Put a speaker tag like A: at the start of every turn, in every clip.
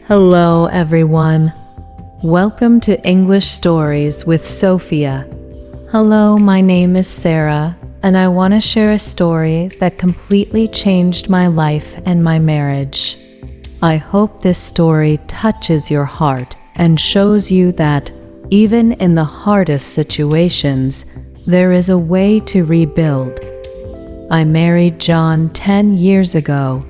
A: Hello, everyone. Welcome to English Stories with Sofia. Hello, my name is Sarah, and I want to share a story that completely changed my life and my marriage. I hope this story touches your heart and shows you that, even in the hardest situations, there is a way to rebuild. I married John 10 years ago.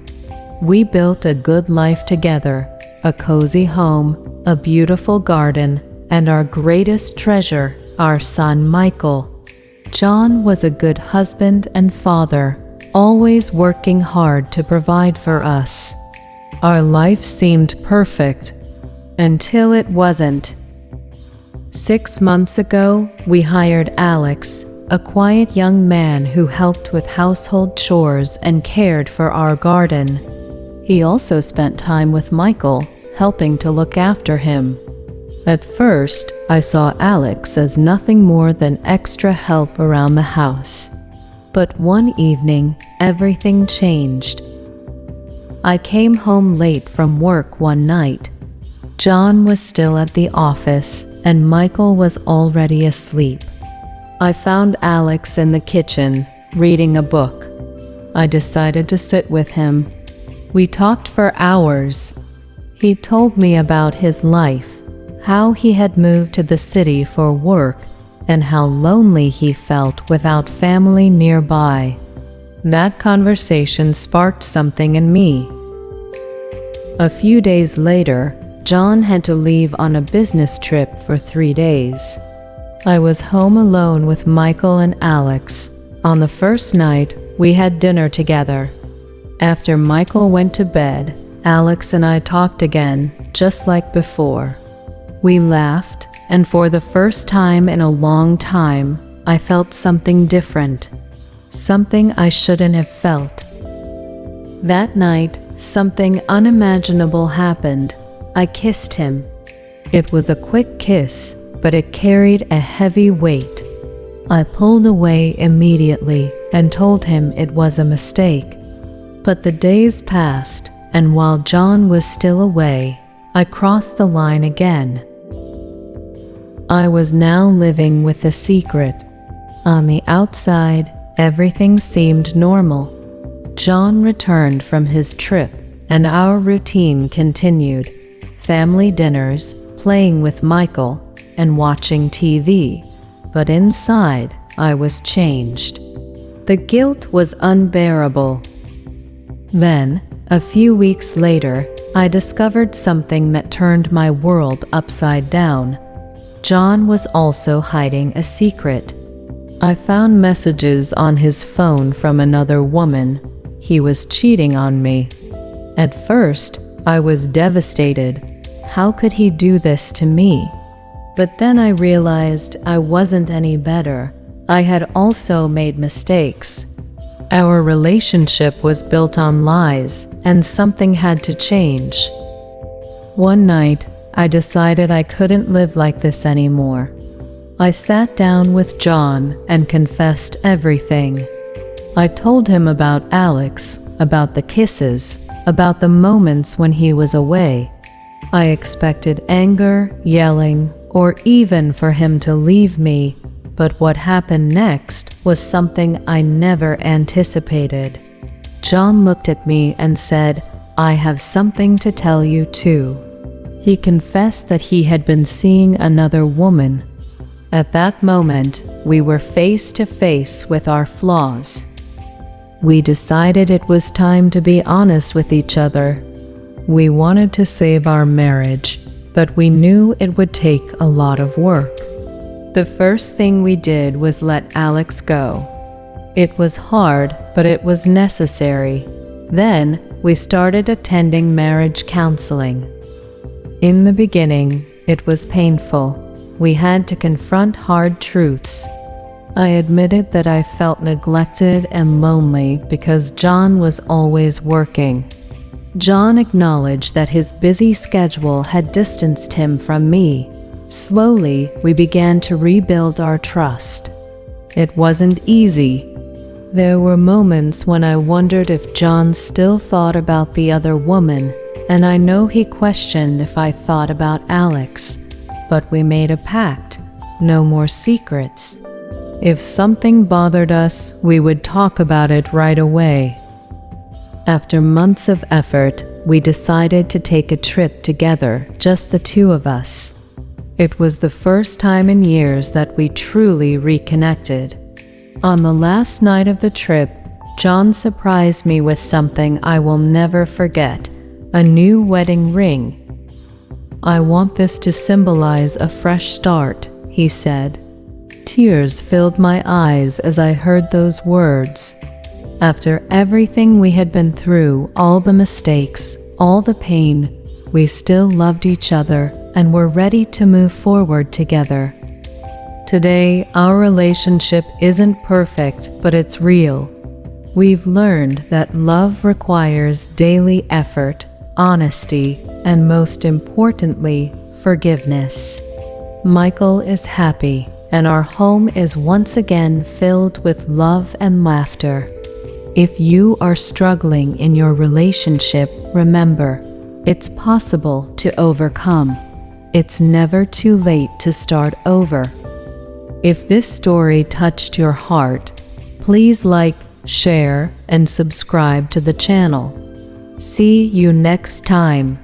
A: We built a good life together, a cozy home, a beautiful garden, and our greatest treasure, our son Michael. John was a good husband and father, always working hard to provide for us. Our life seemed perfect, until it wasn't. 6 months ago, we hired Alex, a quiet young man who helped with household chores and cared for our garden. He also spent time with Michael, helping to look after him. At first, I saw Alex as nothing more than extra help around the house. But one evening, everything changed. I came home late from work one night. John was still at the office, and Michael was already asleep. I found Alex in the kitchen, reading a book. I decided to sit with him. We talked for hours. He told me about his life, how he had moved to the city for work, and how lonely he felt without family nearby. That conversation sparked something in me. A few days later, John had to leave on a business trip for 3 days. I was home alone with Michael and Alex. On the first night, we had dinner together. After Michael went to bed, Alex and I talked again, just like before. We laughed, and for the first time in a long time, I felt something different. Something I shouldn't have felt. That night, something unimaginable happened. I kissed him. It was a quick kiss, but it carried a heavy weight. I pulled away immediately and told him it was a mistake. But the days passed, and while John was still away, I crossed the line again. I was now living with a secret. On the outside, everything seemed normal. John returned from his trip, and our routine continued. Family dinners, playing with Michael, and watching TV. But inside, I was changed. The guilt was unbearable. Then, a few weeks later, I discovered something that turned my world upside down. John was also hiding a secret. I found messages on his phone from another woman. He was cheating on me. At first, I was devastated. How could he do this to me? But then I realized I wasn't any better. I had also made mistakes. Our relationship was built on lies, and something had to change. One night, I decided I couldn't live like this anymore. I sat down with John and confessed everything. I told him about Alex, about the kisses, about the moments when he was away. I expected anger, yelling, or even for him to leave me. But what happened next was something I never anticipated. John looked at me and said, "I have something to tell you too." He confessed that he had been seeing another woman. At that moment, we were face to face with our flaws. We decided it was time to be honest with each other. We wanted to save our marriage, but we knew it would take a lot of work. The first thing we did was let Alex go. It was hard, but it was necessary. Then, we started attending marriage counseling. In the beginning, it was painful. We had to confront hard truths. I admitted that I felt neglected and lonely because John was always working. John acknowledged that his busy schedule had distanced him from me. Slowly, we began to rebuild our trust. It wasn't easy. There were moments when I wondered if John still thought about the other woman, and I know he questioned if I thought about Alex. But we made a pact, no more secrets. If something bothered us, we would talk about it right away. After months of effort, we decided to take a trip together, just the two of us. It was the first time in years that we truly reconnected. On the last night of the trip, John surprised me with something I will never forget: a new wedding ring. "I want this to symbolize a fresh start," he said. Tears filled my eyes as I heard those words. After everything we had been through, all the mistakes, all the pain, we still loved each other and were ready to move forward together. Today, our relationship isn't perfect, but it's real. We've learned that love requires daily effort, honesty, and most importantly, forgiveness. Michael is happy, and our home is once again filled with love and laughter. If you are struggling in your relationship, remember, it's possible to overcome. It's never too late to start over. If this story touched your heart, please like, share, and subscribe to the channel. See you next time.